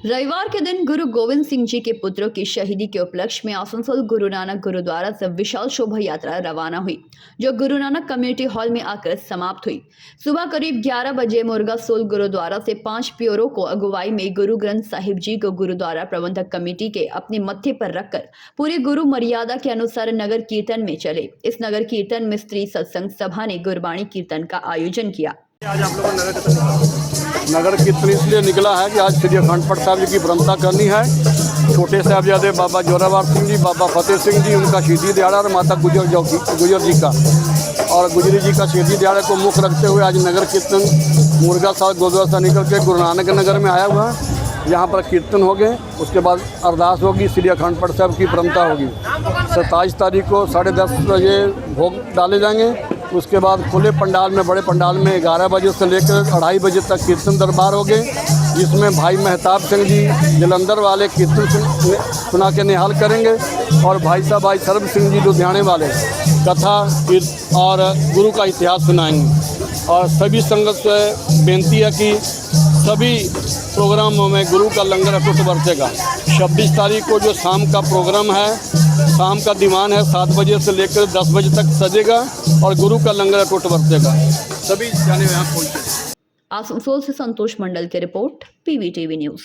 रविवार के दिन गुरु गोविंद सिंह जी के पुत्रों की शहीदी के उपलक्ष्य में आसनसोल गुरु नानक गुरुद्वारा से विशाल शोभा यात्रा रवाना हुई, जो गुरु नानक कम्युनिटी हॉल में आकर समाप्त हुई। सुबह करीब 11 बजे मुर्गासोल गुरुद्वारा से 5 प्योरों को अगुवाई में गुरु ग्रंथ साहिब जी को गुरुद्वारा प्रबंधक कमेटी के अपने मत्थे पर रखकर पूरी गुरु मर्यादा के अनुसार नगर कीर्तन में चले। इस नगर कीर्तन में स्त्री सत्संग सभा ने गुरबाणी कीर्तन का आयोजन किया। आज आप लोगों नगर कीर्तन इसलिए निकला है कि आज श्री अखंड पाठ साहब जी की परंपरा करनी है। छोटे साहबजादे बाबा जोरावर सिंह जी, बाबा फतेह सिंह जी, उनका शहीदी दिहाड़ा और माता गुजर जी का और गुजरी जी का शहीदी दिहाड़े को मुख्य रखते हुए आज नगर कीर्तन मुर्गा साहब गुरुद्वारा से निकल के गुरु नानक नगर में आया हुआ है। यहाँ पर कीर्तन हो गए, उसके बाद अरदास होगी, श्री अखंड पाठ साहब की परंपरा होगी। 27 तारीख को 10:30 बजे भोग डाले जाएंगे। उसके बाद खुले पंडाल में, बड़े पंडाल में 11 बजे से लेकर 2:30 बजे तक कीर्तन दरबार हो गए, जिसमें भाई मेहताब सिंह जी जलंधर वाले कीर्तन सुना के निहाल करेंगे और भाई सर्व सिंह जी लुधियाने वाले कथा और गुरु का इतिहास सुनाएंगे। और सभी संगत से बेनती है कि सभी प्रोग्रामों में गुरु का लंगर अटूट बरतेगा। 26 तारीख को जो शाम का प्रोग्राम है, शाम का दीवान है, 7 बजे से लेकर 10 बजे तक सजेगा और गुरु का लंगर अटूट बरतेगा। सभी जाने यहाँ पहुँचे। आसनसोल से संतोष मंडल की रिपोर्ट, PVTV न्यूज़।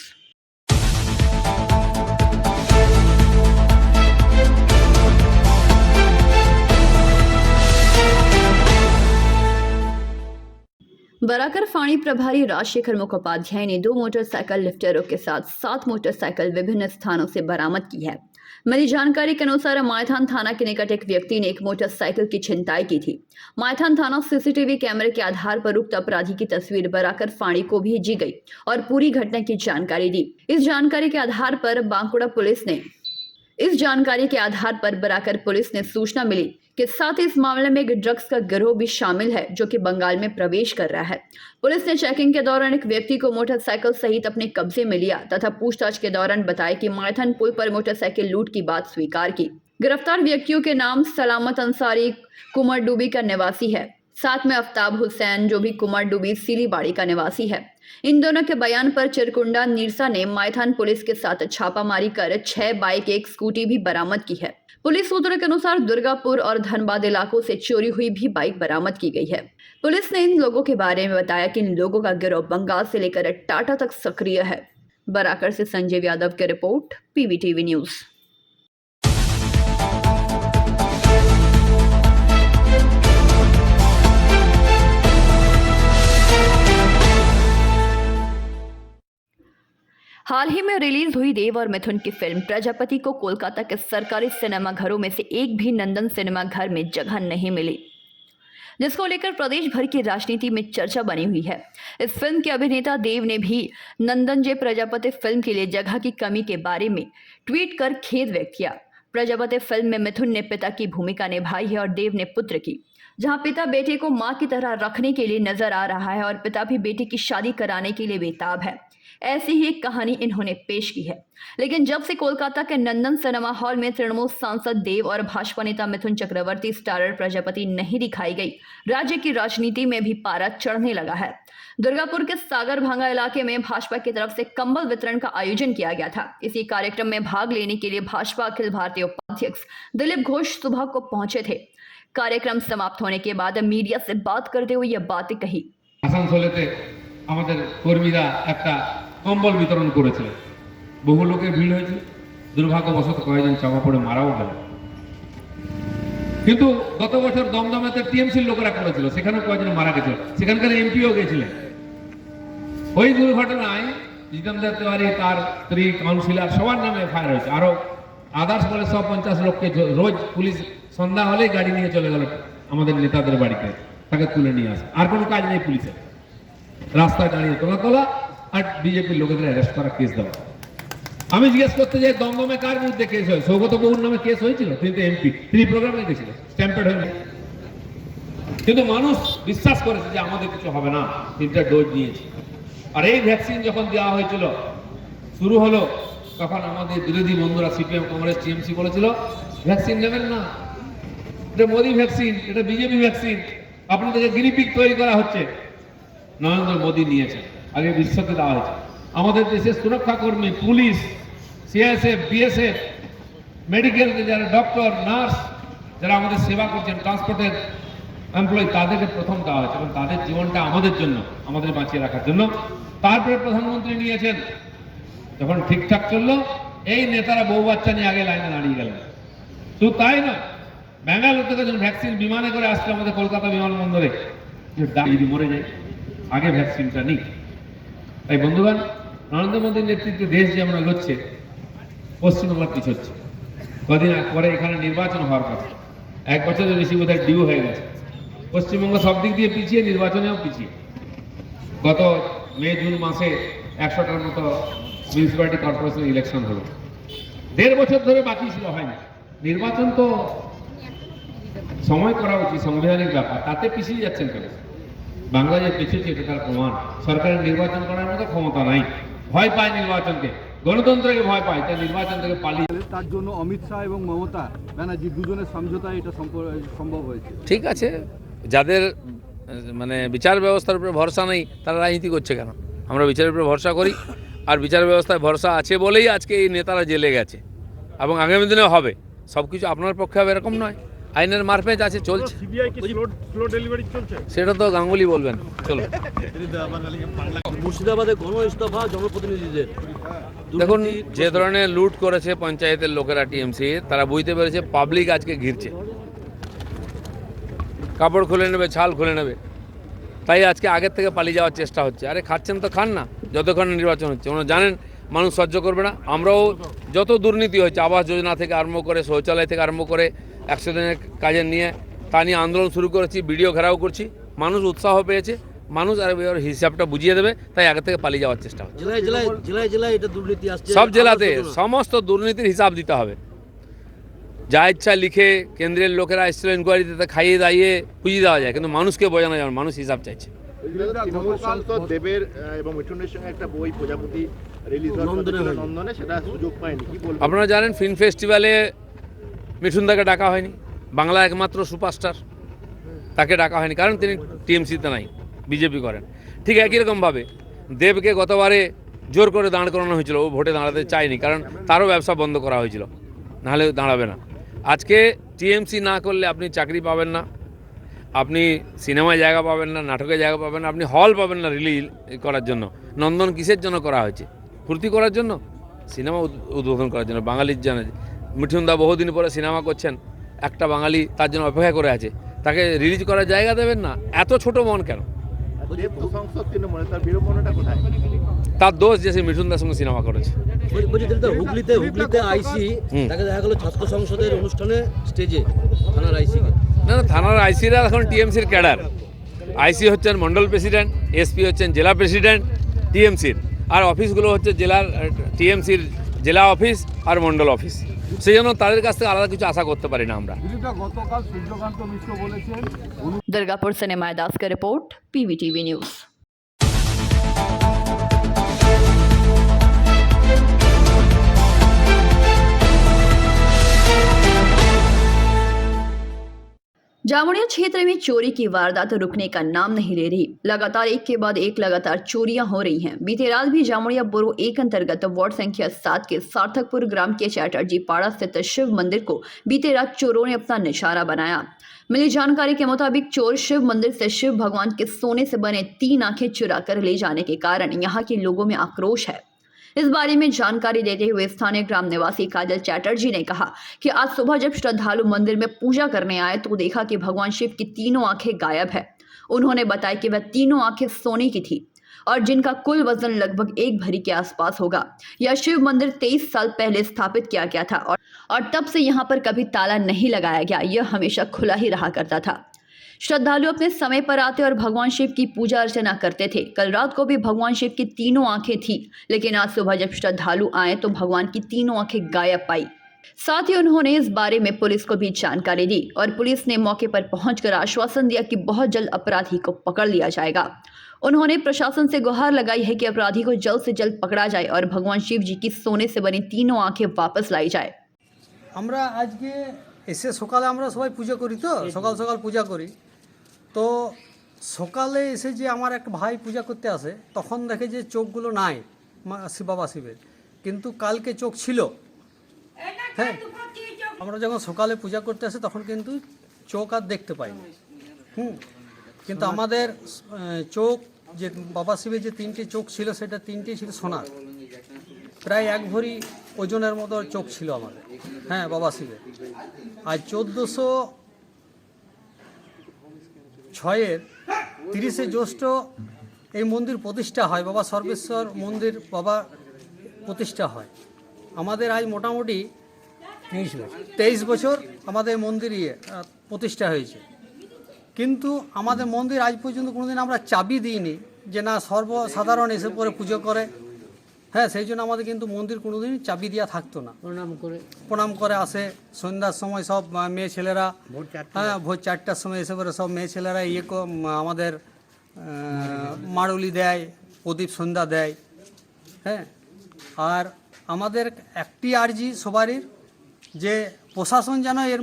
बराकर फाणी प्रभारी राजशेखर मुखोपाध्याय ने 2 मोटरसाइकिल लिफ्टरों के साथ 7 मोटरसाइकिल विभिन्न स्थानों से बरामद की है। मिली जानकारी के अनुसार मायथान थाना के निकट एक व्यक्ति ने एक मोटरसाइकिल की छिनताई की थी। मायथान थाना सीसीटीवी कैमरे के आधार पर उक्त अपराधी की तस्वीर बराकर फाणी को भेजी गई और पूरी घटना की जानकारी दी। इस जानकारी के आधार पर बराकर पुलिस ने सूचना मिली कि साथ ही इस मामले में एक ड्रग्स का गिरोह भी शामिल है, जो कि बंगाल में प्रवेश कर रहा है। पुलिस ने चेकिंग के दौरान एक व्यक्ति को मोटरसाइकिल सहित अपने कब्जे में लिया तथा पूछताछ के दौरान बताया कि मायथान पुल पर मोटरसाइकिल लूट की बात स्वीकार की। गिरफ्तार व्यक्तियों के नाम सलामत अंसारी कुमार डूबी का निवासी है, साथ में आफ्ताब हुसैन जो भी कुमार डूबी सीलीबाड़ी का निवासी है। इन दोनों के बयान पर चिरकुंडा निरसा ने मायथान पुलिस के साथ छापामारी कर 6 बाइक, 1 स्कूटी भी बरामद की है। पुलिस सूत्रों के अनुसार दुर्गापुर और धनबाद इलाकों से चोरी हुई भी बाइक बरामद की गई है। पुलिस ने इन लोगों के बारे में बताया कि इन लोगों का गिरोह बंगाल से लेकर टाटा तक सक्रिय है। बराकर से संजय यादव की रिपोर्ट, PVTV न्यूज़। हाल ही में रिलीज हुई देव और मिथुन की फिल्म प्रजापति को कोलकाता के सरकारी सिनेमाघरों में से एक भी नंदन सिनेमाघर में जगह नहीं मिली, जिसको लेकर प्रदेश भर की राजनीति में चर्चा बनी हुई है। इस फिल्म के अभिनेता देव ने भी नंदन जे प्रजापति फिल्म के लिए जगह की कमी के बारे में ट्वीट कर खेद व्यक्त किया। प्रजापति फिल्म में मिथुन ने पिता की भूमिका निभाई है और देव ने पुत्र की, जहां पिता बेटे को मां की तरह रखने के लिए नजर आ रहा है और पिता भी बेटे की शादी कराने के लिए बेताब है। ऐसी ही एक कहानी इन्होंने पेश की है। लेकिन जब से कोलकाता के नंदन सिनेमा हॉल में तृणमूल सांसद देव और भाजपा नेता मिथुन चक्रवर्ती स्टारर प्रजापति नहीं दिखाई गई, राज्य की राजनीति में भी पारा चढ़ने लगा है। दुर्गापुर के सागर भांगा इलाके में भाजपा की तरफ से कंबल वितरण का आयोजन किया गया था। इसी कार्यक्रम में भाग लेने के लिए भाजपा अखिल भारतीय उपाध्यक्ष दिलीप घोष सुबह को पहुंचे थे। कार्यक्रम समाप्त होने के बाद मीडिया से बात करते हुए यह बातें कही। কর্মীরা একটা কম্বল বিতরণ করেছিলেন, বহু লোকের ভিড় হয়েছে, দুর্ভাগ্যবশত কয়েকজন চাপা পড়ে মারাও গেল। কিন্তু গত বছর দমদমেতে টিএমসির লোকেরা করেছিল, সেখানে কয়েকজন মারা গেছিল, সেখানকার এমপিও গেছিলেন। ওই দুর্ঘটনায় জিতেন্দ্র তিওয়ারি, তার স্ত্রী, কাউন্সিলর সবার নামে এফআইআর হয়েছে। আরো আদার্স বলে 150 লোককে রোজ পুলিশ সন্ধ্যা হলেই গাড়ি নিয়ে চলে গেল আমাদের নেতাদের বাড়িতে, তাকে তুলে নিয়ে আসে। আর কোনো কাজ নেই পুলিশের, রাস্তায় দাঁড়িয়ে তোলা আর বিজেপির লোকেদের অ্যারেস্ট করা, কেস দেওয়া। আমি জিজ্ঞেস করতে যাই দমদমে কার বিরুদ্ধে কেস হয়? সৌগত বাবুর নামে কেস হয়েছিল, তিনি তো এমপি, তিনি প্রোগ্রামে গেছিলেন, স্ট্যাম্পেড হয়ে। কিন্তু মানুষ বিশ্বাস করেছে যে আমাদের কিছু হবে না, 3টা ডোজ নিয়েছি। আর এই ভ্যাকসিন যখন দেওয়া হয়েছিল, শুরু হলো, তখন আমাদের বিরোধী বন্ধুরা সিপিএম, কংগ্রেস, টিএমসি বলেছিল ভ্যাকসিন নেবেন না, এটা মোদি ভ্যাকসিন, এটা বিজেপি ভ্যাকসিন, আপনাদেরকে গিনিপিগ তৈরি করা হচ্ছে। নরেন্দ্র মোদী নিয়েছেন, আগে বিশ্বকে দেওয়া হয়েছে। আমাদের দেশের সুরক্ষা কর্মী, পুলিশ, সিআইএসএফ, বিএসএফ, মেডিকেল যারা ডক্টর, নার্স যারা আমাদের সেবা করছেন, ট্রান্সপোর্টের এমপ্লয়ি, তাদেরকে প্রথম দেওয়া হয়েছে এবং তাদের জীবনটা আমাদের জন্য, আমাদের বাঁচিয়ে রাখার জন্য। তারপরে প্রধানমন্ত্রী নিয়েছেন, যখন ঠিকঠাক চললো এই নেতারা বউ বাচ্চা নিয়ে আগে লাইনে দাঁড়িয়ে গেলেন। শুধু তাই নয়, ব্যাঙ্গালোর থেকে যখন ভ্যাকসিন বিমানে করে আসছে আমাদের কলকাতা বিমানবন্দরে, যদি মরে যায় আগে ভ্যাকসিনটা নিই। তাই বন্ধুগণ, নরেন্দ্র মোদীর নেতৃত্বে দেশ যে আমরা এগোচ্ছে, পশ্চিমবঙ্গ পিছোচ্ছে। কদিন পরে এখানে নির্বাচন হওয়ার কথা, 1 বছরের বেশি বোধহয় ডিউ হয়ে গেছে। পশ্চিমবঙ্গ সব দিক দিয়ে পিছিয়ে, নির্বাচনেও পিছিয়ে। গত মে জুন মাসে 100টার মতো মিউনিসিপ্যালিটি কর্পোরেশন ইলেকশন হলো, 1.5 বছর ধরে বাকি ছিল, হয়নি। নির্বাচন তো সময় করা উচিত, সাংবিধানিক ব্যাপার, তাতে পিছিয়ে যাচ্ছেন কেন? বাংলা যে পিছিয়েছে এটা তার প্রমাণ। সরকারের নির্বাচন করার মতো ক্ষমতা নাই, ভয় পায় নির্বাচনকে, গণতন্ত্রকে ভয় পায়, তাই নির্বাচন থেকে পালিয়ে। তার জন্য অমিত শাহ এবং মমতা ব্যানার্জি দুজনের সমঝোতায় এটা সম্ভব হয়েছে। ঠিক আছে, যাদের মানে বিচার ব্যবস্থার উপরে ভরসা নেই তারা রাজনীতি করছে কেন? আমরা বিচারের উপরে ভরসা করি, আর বিচার ব্যবস্থায় ভরসা আছে বলেই আজকে এই নেতারা জেলে গেছে এবং আগামী দিনেও হবে। সব কিছু আপনার পক্ষে হবে এরকম নয়, আইনের মারফেট আছে, চলছে। সেটা তো গাঙ্গুলি বলবেন। চলো, মুর্শিদাবাদে গণ ইস্তফা জনপ্রতিনিধিদের। দেখুন, যে ধরনের লুট করেছে পঞ্চায়েতের লোকেরা টিএমসি, তারা বুঝতে পেরেছে পাবলিক আজকে ঘিরছে, কাপড় খুলে নেবে, ছাল খুলে নেবে, তাই আজকে আগের থেকে পালিয়ে যাওয়ার চেষ্টা হচ্ছে। আরে খাচ্ছেন তো খান না, যতক্ষণ নির্বাচন হচ্ছে। ওনারা জানেন মানুষ সহ্য করবে না। আমরাও যত দুর্নীতি হয়েছে, আবাস যোজনা থেকে আরম্ভ করে, শৌচালয় থেকে আরম্ভ করে, 100 দিনের কাজের নিয়ে, তা নিয়ে আন্দোলন শুরু করেছি, ভিডিও ঘেরাও করছি। মানুষ উৎসাহ পেয়েছে, মানুষ আর ওর হিসাবটা বুঝিয়ে দেবে, তাই আগে থেকে পালিয়ে যাওয়ার চেষ্টা হচ্ছে। জেলায় জেলায় জেলায় জেলায় এটা দুর্নীতি আসছে, সব জেলাতে সমস্ত দুর্নীতির হিসাব দিতে হবে। যা ইচ্ছা লিখে কেন্দ্রের লোকেরা এসেছিল ইনকোয়ারিতে, খাইয়ে দাইয়ে পুঁজি দেওয়া যায়, কিন্তু মানুষকে বোঝানো যাবে, মানুষ হিসাব চাইছে। তৃণমূল সাংসদ দেবের এবং মিঠুনের সঙ্গে একটা বই প্রজাপতি রিলিজ নন্দনে, সেটা সুযোগ পায়নি, কি বলবো? আপনারা জানেন ফিল্ম ফেস্টিভ্যালে মিঠুনদাকে ডাকা হয়নি, বাংলা একমাত্র সুপারস্টার, তাকে ডাকা হয়নি, কারণ তিনি টিএমসিতে নাই, বিজেপি করেন। ঠিক একই রকমভাবে দেবকে গতবারে জোর করে দাঁড় করানো হয়েছিল, ও ভোটে দাঁড়াতে চায়নি, কারণ তারও ব্যবসা বন্ধ করা হয়েছিল, নাহলে দাঁড়াবে না। আজকে টিএমসি না করলে আপনি চাকরি পাবেন না, আপনি সিনেমায় জায়গা পাবেন না, নাটকে জায়গা পাবেন না, আপনি হল পাবেন না রিলিজ করার জন্য। নন্দন কিসের জন্য করা হয়েছে? ফুর্তি করার জন্য, সিনেমা উদ্বোধন করার জন্য। বাঙালির জন্য মিঠুনদা বহুদিন পরে সিনেমা করছেন, একটা বাঙালি তার জন্য অপেক্ষা করে আছে, তাকে রিলিজ করার জায়গা দেবেন না? এত ছোট মন কেন? দেব তো সংসদ তৃণমূলে, তার বিড়ম্বনাটা কোথায়? তার দোষ যে সে মিঠুনদার সঙ্গে সিনেমা করেছে। হুগলিতে আইসি তাকে দেখা গেল ছাত্র সংসদের অনুষ্ঠানে স্টেজে থানার আইসিকে। না না, থানার আইসিরা এখন টিএমসির ক্যাডার। আইসি হচ্ছেন মন্ডল প্রেসিডেন্ট, এসপি হচ্ছেন জেলা প্রেসিডেন্ট টিএমসির, আর অফিসগুলো হচ্ছে জেলার টিএমসির জেলা অফিস আর মন্ডল অফিস। সেই জন্য তাদের কাছ থেকে আলাদা কিছু আশা করতে পারি না আমরা। গতকাল সূর্যকান্ত মিশ্র বলেছেন दुर्गापुर से निमाय दास का रिपोर्ट, पीवीटीवी न्यूज़। जामुड़िया क्षेत्र में चोरी की वारदात रुकने का नाम नहीं ले रही। लगातार एक के बाद एक लगातार चोरियां हो रही हैं। बीते रात भी जामुड़िया बोरो 1 अंतर्गत वार्ड संख्या 7 के सार्थकपुर ग्राम के चैटर्जी पाड़ा स्थित शिव मंदिर को बीते रात चोरों ने अपना निशाना बनाया। मिली जानकारी के मुताबिक चोर शिव मंदिर से शिव भगवान के सोने से बने 3 आंखें चुरा कर ले जाने के कारण यहाँ के लोगों में आक्रोश है। इस बारे में जानकारी देते हुए स्थानीय ग्राम निवासी काजल चैटर्जी ने कहा कि आज सुबह जब श्रद्धालु मंदिर में पूजा करने आए तो देखा कि भगवान शिव की तीनों आंखें गायब है। उन्होंने बताया कि वह तीनों आंखें सोने की थी और जिनका कुल वजन लगभग 1 भरी के आसपास होगा। यह शिव मंदिर 23 साल पहले स्थापित किया गया था और तब से यहाँ पर कभी ताला नहीं लगाया गया, यह हमेशा खुला ही रहा करता था। श्रद्धालु अपने समय पर आते और भगवान शिव की पूजा अर्चना करते थे। कल रात को भी भगवान शिव की तीनों आंखें थी, लेकिन आज सुबह जब श्रद्धालु आए तो भगवान की तीनों आंखें गायब पाई। साथ ही उन्होंने इस बारे में पुलिस को भी जानकारी दी और पुलिस ने मौके पर पहुंचकर आश्वासन दिया कि बहुत जल्द अपराधी को पकड़ लिया जाएगा। उन्होंने प्रशासन से गुहार लगाई है कि अपराधी को जल्द से जल्द पकड़ा जाए और भगवान शिव जी की सोने से बनी तीनों आंखें वापस लाई जाए। আমরা আজকে এসে সকালে আমরা সবাই পুজো করি, তো সকাল সকাল পূজা করি। তো সকালে এসে যে আমার একটা ভাই পূজা করতে আসে, তখন দেখে যে চোখগুলো নাই, বাবা শিবের, কিন্তু কালকে চোখ ছিল। হ্যাঁ, আমরা যখন সকালে পূজা করতে আসি তখন কিন্তু চোখ আর দেখতে পাইনি। কিন্তু আমাদের চোখ যে বাবা শিবের যে 3টি চোখ ছিল সেটা 3টি ছিল সোনার, প্রায় 1 ভরি ওজনের মতো চোখ ছিল আমাদের। হ্যাঁ, বাবা শিবের। আর 1406-এর 30শে জ্যৈষ্ঠ এই মন্দির প্রতিষ্ঠা হয়, বাবা সর্বেশ্বর মন্দির বাবা প্রতিষ্ঠা হয়। আমাদের আজ মোটামুটি 23 বছর আমাদের মন্দির প্রতিষ্ঠা হয়েছে, কিন্তু আমাদের মন্দির আজ পর্যন্ত কোনোদিন আমরা চাবি দিইনি যে না সর্বসাধারণ এসে পরে পুজো করে। হ্যাঁ, সেই জন্য আমাদের কিন্তু মন্দির কোনোদিন চাবি দেওয়া থাকতো না। প্রণাম করে আসে সন্ধ্যার সময় সব মেয়ে ছেলেরা, হ্যাঁ ভোর 4টার সময় এসে পরে সব মেয়ে ছেলেরা আমাদের মাড়ুলি দেয়, প্রদীপ সন্ধ্যা দেয়। হ্যাঁ, আর আমাদের একটি আর্জি সবারই যে প্রশাসন যেন এর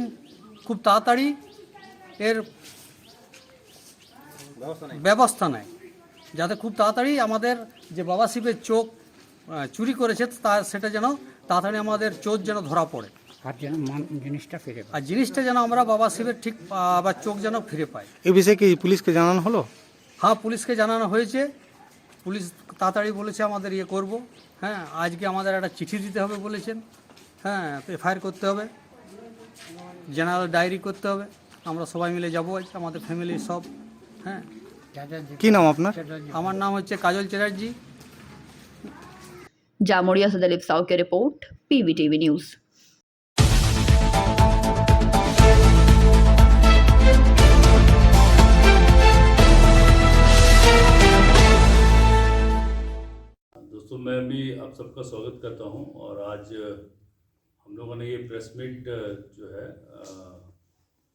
খুব তাড়াতাড়ি এর ব্যবস্থা নেয়, যাতে খুব তাড়াতাড়ি আমাদের যে বাবা শিবের চোখ চুরি করেছে সেটা যেন তাড়াতাড়ি আমাদের চোখ যেন ধরা পড়ে, আর যেন জিনিসটা ফিরে পায়। আর জিনিসটা যেন আমরা বাবা শিবের ঠিক আবার চোখ যেন ফিরে পাই। এই বিষয়ে কি পুলিশকে জানানো হলো? হ্যাঁ, পুলিশকে জানানো হয়েছে। পুলিশ তাড়াতাড়ি বলেছে আমাদের করব। হ্যাঁ, আজকে আমাদের একটা চিঠি দিতে হবে বলেছেন। হ্যাঁ, এফআইআর করতে হবে, জেনারেল ডায়েরি করতে হবে। আমরা সবাই মিলে যাবো আজ, আমাদের ফ্যামিলির সব। হ্যাঁ, কি নাম আপনার? আমার নাম হচ্ছে কাজল চ্যাটার্জি। जामोरिया से दिलीप साव की रिपोर्ट, पीवीटीवी न्यूज़। दोस्तों, मैं भी आप सबका स्वागत करता हूं और आज हम लोगों ने ये प्रेस मीट जो है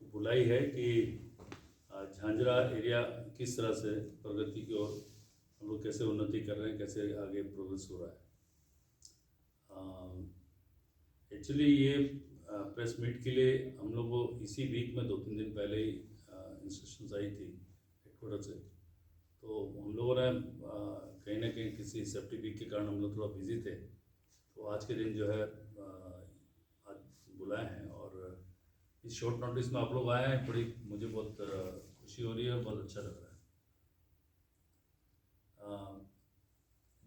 बुलाई है कि झांझरा एरिया किस तरह से प्रगति की ओर हम लोग कैसे उन्नति कर रहे हैं, कैसे आगे प्रोग्रेस हो रहा है। एक्चुअली ये प्रेस मीट के लिए हम लोग को इसी वीक में 2-3 दिन पहले ही इंस्ट्रक्शंस आई थी हेडक्वार्टर से, तो हम लोगों ने कहीं ना कहीं किसी सेफ्टी वीक के कारण हम लोग थोड़ा बिजी थे, तो आज के दिन जो है आज बुलाए हैं और इस शॉर्ट नोटिस में आप लोग आए हैं। मुझे बहुत खुशी हो रही है और बहुत अच्छा लग रहा है।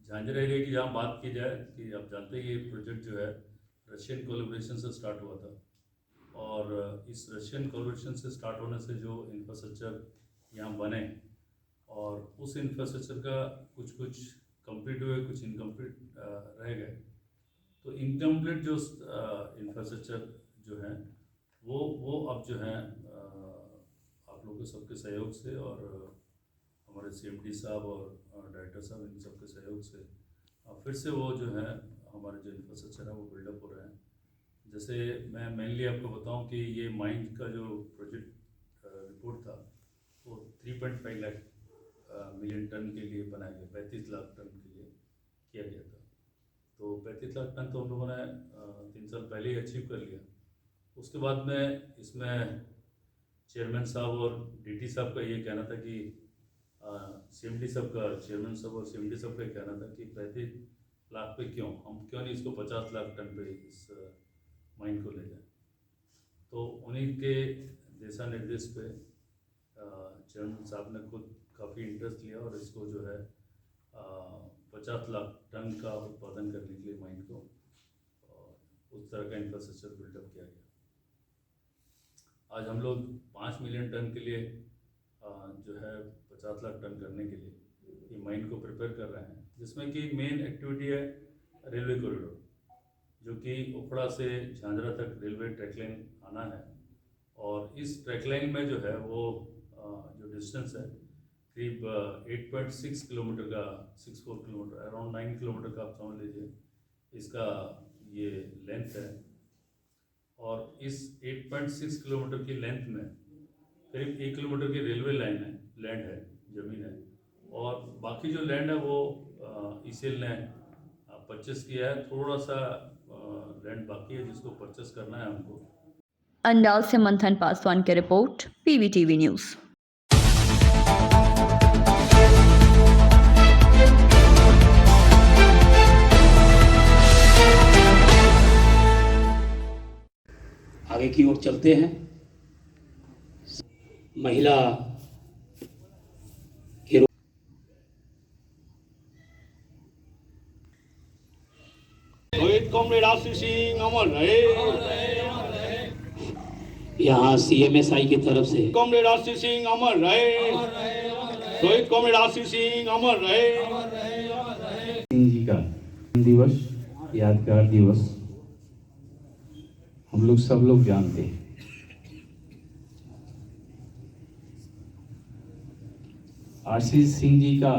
झांझरा एरिया की जहाँ बात की जाए कि आप जानते हैं ये प्रोजेक्ट जो है रशियन कोलैबोरेशन से स्टार्ट हुआ था और इस रशियन कोलैबोरेशन से स्टार्ट होने से जो इंफ्रास्ट्रक्चर यहाँ बने और उस इंफ्रास्ट्रक्चर का कुछ कंप्लीट हुए, कुछ इनकम्प्लीट रह गए। तो इनकम्प्लीट जो इंफ्रास्ट्रक्चर जो है वो अब जो है आप लोगों के सबके सहयोग से और हमारे CMD साहब और डायरेक्टर साहब इन सबके सहयोग से फिर से वो जो है हमारे जो इंफ्रास्ट्रक्चर है वो बिल्डअप हो रहे हैं। जैसे मैं मेनली आपको बताऊं कि ये माइंड का जो प्रोजेक्ट रिपोर्ट था वो 3.5 लाख मिलियन टन के लिए बनाया गया, 35 लाख टन के लिए किया गया था। तो 35 लाख टन तो हम लोगों ने 3 साल पहले ही अचीव कर लिया। उसके बाद में इसमें चेयरमैन साहब और DT साहब का ये कहना था कि CMD साहब का, चेयरमैन साहब और CMD साहब का कहना था कि 35 लाख पे क्यों नहीं इसको 50 लाख टन पे इस माइन को ले जाए। तो उन्हीं के दिशा निर्देश पे चेयरमैन साहब ने खुद काफ़ी इंटरेस्ट लिया और इसको जो है 50 लाख टन का उत्पादन करने के लिए माइन को उस तरह का इंफ्रास्ट्रक्चर बिल्डअप किया गया। आज हम लोग 5 मिलियन टन के लिए जो है 50 लाख टन करने के लिए ये माइन को प्रिपेयर कर रहे हैं, जिसमें कि मेन एक्टिविटी है रेलवे कॉरिडोर, जो कि ओखड़ा से झांझरा तक रेलवे ट्रैक लाइन आना है। और इस ट्रैक लाइन में जो है वो जो डिस्टेंस है करीब 8.6 किलोमीटर का, 64 किलोमीटर, अराउंड 9 किलोमीटर का आप समझ लीजिए इसका ये लेंथ है। और इस 8.6 किलोमीटर की लेंथ में करीब 1 किलोमीटर की रेलवे लाइन है, लैंड है, ज़मीन है, और बाकी जो लैंड है वो ECL ने परचेस किया है। थोड़ा सा लैंड बाकी है जिसको परचेस करना है हमको। अंडाल से मंथन पासवान की रिपोर्ट, पीवीटीवी न्यूज़। आगे की ओर चलते हैं। महिला के कॉमरेड आशीष सिंह अमर रहे। यहाँ CMSI की तरफ से कॉमरेड आशीष सिंह अमर रहे। शहीद कॉमरेड आशीष सिंह अमर रहे। सिंह जी का दिवस, यादगार दिवस हम लोग सब लोग जानते हैं। आशीष सिंह जी का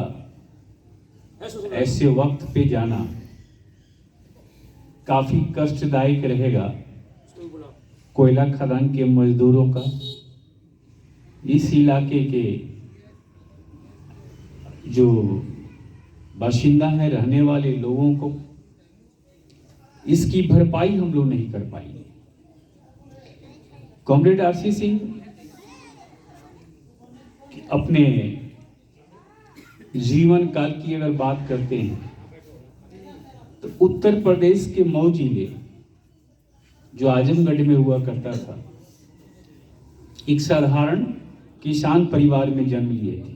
ऐसे वक्त पे जाना काफी कष्टदायक रहेगा कोयला खदान के मजदूरों का, इस इलाके के जो बाशिंदा हैं, रहने वाले लोगों को इसकी भरपाई हम लोग नहीं कर पाएंगे। कॉमरेड आशीष सिंह अपने जीवन काल की अगर बात करते हैं तो उत्तर प्रदेश के मऊ जिले जो आजमगढ़ में हुआ करता था, एक साधारण किसान परिवार में जन्म लिए थे।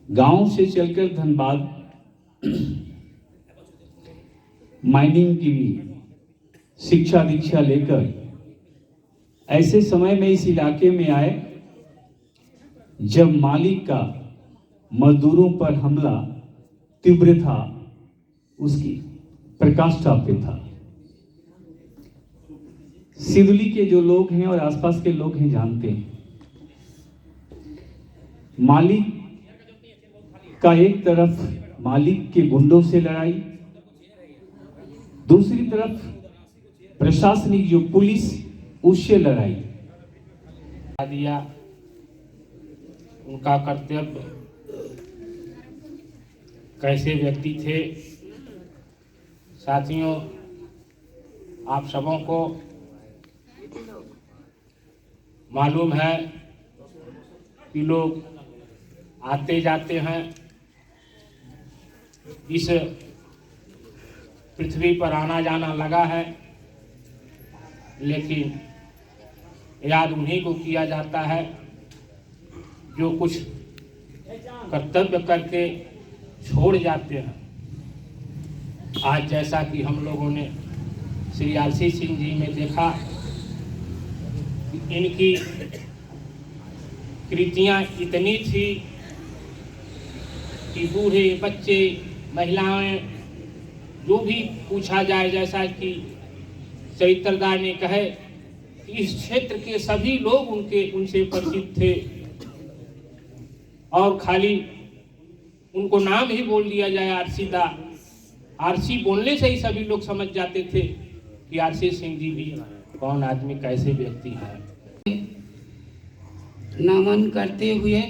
गांव से चलकर धनबाद माइनिंग की शिक्षा दीक्षा लेकर ऐसे समय में इस इलाके में आए जब मालिक का मजदूरों पर हमला तीव्र था, उसकी प्रकाष्ठा पे था। सिदली के जो लोग हैं और आसपास के लोग हैं जानते हैं, मालिक का एक तरफ मालिक के गुंडों से लड़ाई, दूसरी तरफ प्रशासनिक जो पुलिस उससे लड़ाई। दिया उनका कर्तव्य, कैसे व्यक्ति थे। साथियों, आप सबों को मालूम है कि लोग आते जाते हैं, इस पृथ्वी पर आना जाना लगा है, लेकिन याद उन्हीं को किया जाता है जो कुछ कर्तव्य करके छोड़ जाते हैं। आज जैसा कि हम लोगों ने श्री आशीष सिंह जी में देखा, इनकी कृतियाँ इतनी थी कि बूढ़े बच्चे महिलाएं जो भी पूछा जाए, जैसा कि चरित्रदार ने कहे, इस क्षेत्र के सभी लोग उनसे परिचित थे और खाली उनको नाम ही बोल दिया जाए आरसी दा, आरसी बोलने से ही सभी लोग समझ जाते थे कि आशीष सिंह जी भी कौन आदमी, कैसे व्यक्ति है। नमन करते हुए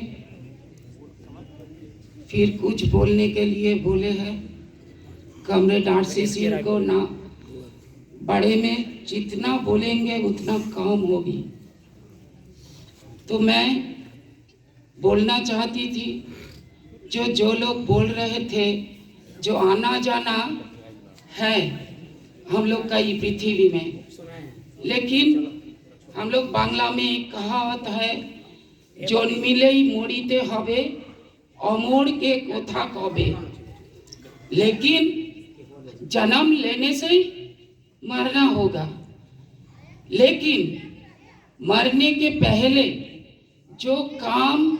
फिर कुछ बोलने के लिए बोले हैं। कॉमरेड आशीष सिंह को ना बड़े में जितना बोलेंगे उतना कम होगी। तो मैं बोलना चाहती थी, जो लोग बोल रहे थे, जो आना जाना है हम लोग का ये पृथ्वी में, लेकिन हम लोग बांग्ला में एक कहावत है, जन्मिलेई मरिते हबे अमर के कोथा कबे। लेकिन जन्म लेने से ही मरना होगा, लेकिन मरने के पहले जो काम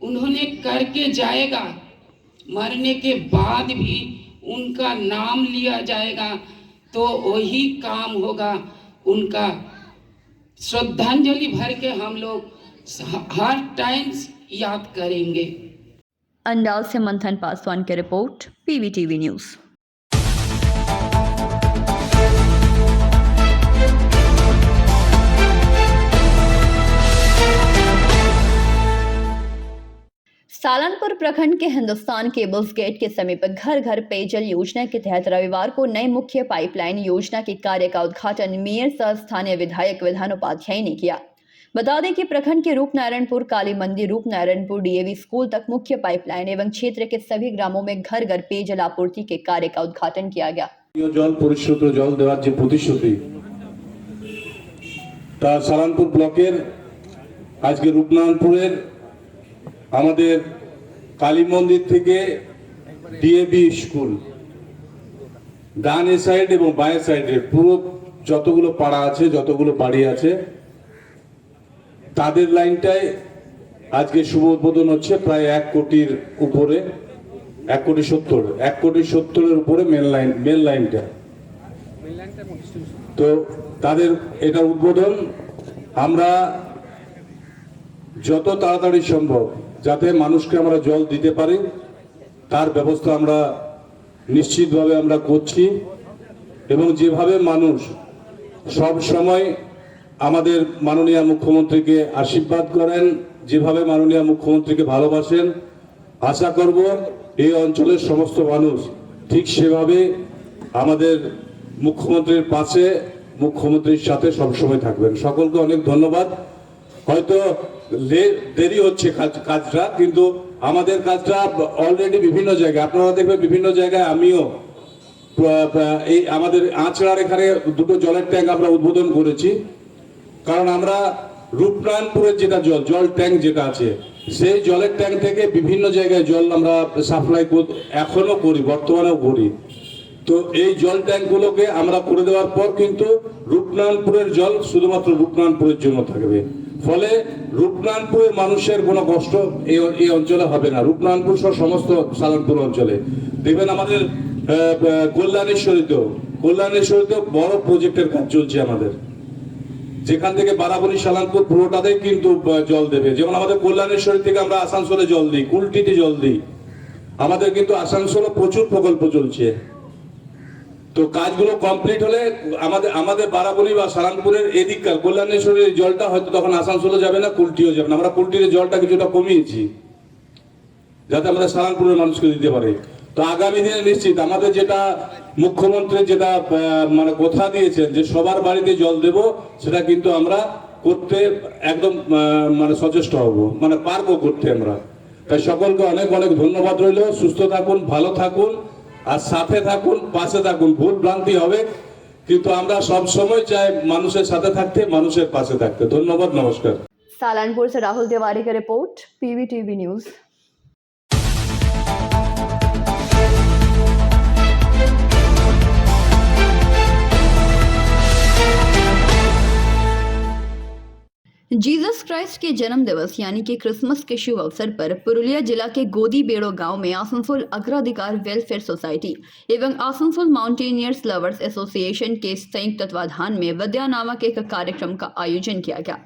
उन्होंने करके जाएगा, मरने के बाद भी उनका नाम लिया जाएगा, तो वही काम होगा उनका। श्रद्धांजलि भर के हम लोग हर टाइम याद करेंगे। अंडाल से मंथन पासवान की रिपोर्ट, PVTV न्यूज़। सालनपुर प्रखंड के हिंदुस्तान केबल्स गेट के समीप घर घर पेयजल योजना के तहत रविवार को नए मुख्य पाइपलाइन योजना के कार्य का उद्घाटन मेयर सह स्थानीय विधायक विधान उपाध्याय ने किया। बता दें कि प्रखंड के रूपनारायणपुर, काली मंदिर, रूपनारायणपुर DAV स्कूल तक मुख्य पाइपलाइन एवं क्षेत्र के सभी ग्रामों में घर घर पेयजल आपूर्ति के कार्य का उद्घाटन किया गया। জল পরিশোধিত জল দেওয়ার যে প্রতিশ্রুতি, তা সালানপুর ব্লকের আজকে রূপনারায়ণপুরের আমাদের কালী মন্দির থেকে ডিএবি স্কুল ডান সাইড এবং বাঁয়ের সাইডে পুরো যতগুলো পাড়া আছে, যতগুলো বাড়ি আছে, তাদের লাইনটায় আজকে শুভ উদ্বোধন হচ্ছে। প্রায় 1 কোটির উপরে, 1 কোটি 70 উপরে মেন লাইনটা। তো তাদের এটা উদ্বোধন আমরা যত তাড়াতাড়ি সম্ভব যাতে মানুষকে আমরা জল দিতে পারি তার ব্যবস্থা আমরা নিশ্চিতভাবে আমরা করছি। এবং যেভাবে মানুষ সব সময় আমাদের মাননীয় মুখ্যমন্ত্রীকে আশীর্বাদ করেন, যেভাবে মাননীয় মুখ্যমন্ত্রীকে ভালোবাসেন, আশা করব এই অঞ্চলের সমস্ত মানুষ ঠিক সেভাবে আমাদের মুখ্যমন্ত্রীর পাশে, মুখ্যমন্ত্রীর সাথে সবসময় থাকবেন। সকলকে অনেক ধন্যবাদ। হয়তো দেরি হচ্ছে কাজটা, কিন্তু আমাদের কাজটা অলরেডি বিভিন্ন জায়গায়, আপনারা দেখবেন বিভিন্ন জায়গায়, আমিও এই আমাদের আঁচড়ার এখানে 2টো জলের ট্যাঙ্ক আমরা উদ্বোধন করেছি। কারণ আমরা রূপনারায়ণপুরের যেটা জল ট্যাঙ্ক যেটা আছে, সেই জলের ট্যাঙ্ক থেকে বিভিন্ন জায়গায় জল আমরা সাপ্লাই এখনো করি, বর্তমানেও করি। তো এই জল ট্যাঙ্কগুলোকে আমরা করে দেওয়ার পর কিন্তু রূপনারায়ণপুরের জল শুধুমাত্র রূপনারায়ণপুরের জন্য থাকবে। ফলে রূপনারায়ণপুরের মানুষের কোনো কষ্ট এই অঞ্চলে হবে না। রূপনারায়ণপুর সহ সমস্ত সালানপুর অঞ্চলে দেখবেন আমাদের কল্যাণেশ্বরীতেও বড় প্রজেক্টের কাজ চলছে আমাদের, যেখান থেকে বারাবণী সালানপুর পুরোটাতেই কিন্তু জল দেবে। যেমন আমাদের কল্যাণেশ্বরী থেকে আমরা আসানসোলে জল দিই, কুলটিতে জল দিই। আমাদের কিন্তু আসানসোলে প্রচুর প্রকল্প চলছে। তো কাজগুলো কমপ্লিট হলে আমাদের বারাবণী বা সালানপুরের এদিককার কল্যাণেশ্বরের জলটা হয়তো তখন আসানসোলে যাবে না, কুলটিও যাবে না। আমরা কুলটির জলটা কিছুটা কমিয়েছি যাতে আমাদের সালানপুরের মানুষকে দিতে পারে। তো আগামী দিনে নিশ্চিত আমাদের যেটা মুখ্যমন্ত্রী যেটা মানে কথা দিয়েছেন যে সবার বাড়িতে জল দেব, সেটা কিন্তু আমরা করতে একদম মানে সচেষ্ট হব, মানে পারবো করতে আমরা। তাই সকলকে অনেক অনেক ধন্যবাদ রইল। সুস্থ থাকুন, ভালো থাকুন, আর সাথে থাকুন, পাশে থাকুন। ভুল ভ্রান্তি হবে, কিন্তু আমরা সব সময় চাই মানুষের সাথে থাকতে, মানুষের পাশে থাকতে। ধন্যবাদ, নমস্কার। सालानपुर से राहुल तिवारी का report, PVTV news. Jesus Christ के जन्म दिवस यानी कि क्रिसमस के शुभ अवसर पर पुरुलिया जिला के गोदी बेड़ो गांव में आसनसोल अग्राधिकार वेलफेयर सोसाइटी एवं आसनसोल माउंटेनियर्स लवर्स एसोसिएशन के संयुक्त तत्वाधान में विद्या नामक एक कार्यक्रम का आयोजन किया गया।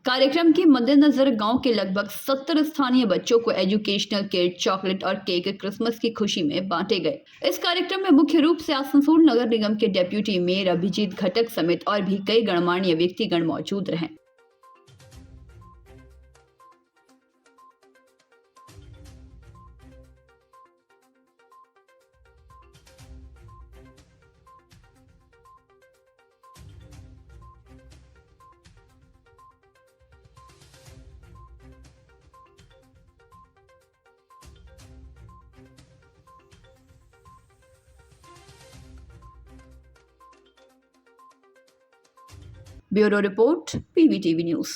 कार्यक्रम के मद्देनजर गांव के लगभग 70 स्थानीय बच्चों को एजुकेशनल किट, चॉकलेट और केक क्रिसमस की खुशी में बांटे गए। इस कार्यक्रम में मुख्य रूप से आसनसोल नगर निगम के डेप्यूटी मेयर अभिजीत घटक समेत और भी कई गणमान्य व्यक्तिगण मौजूद रहे। Bureau report, PVTV news.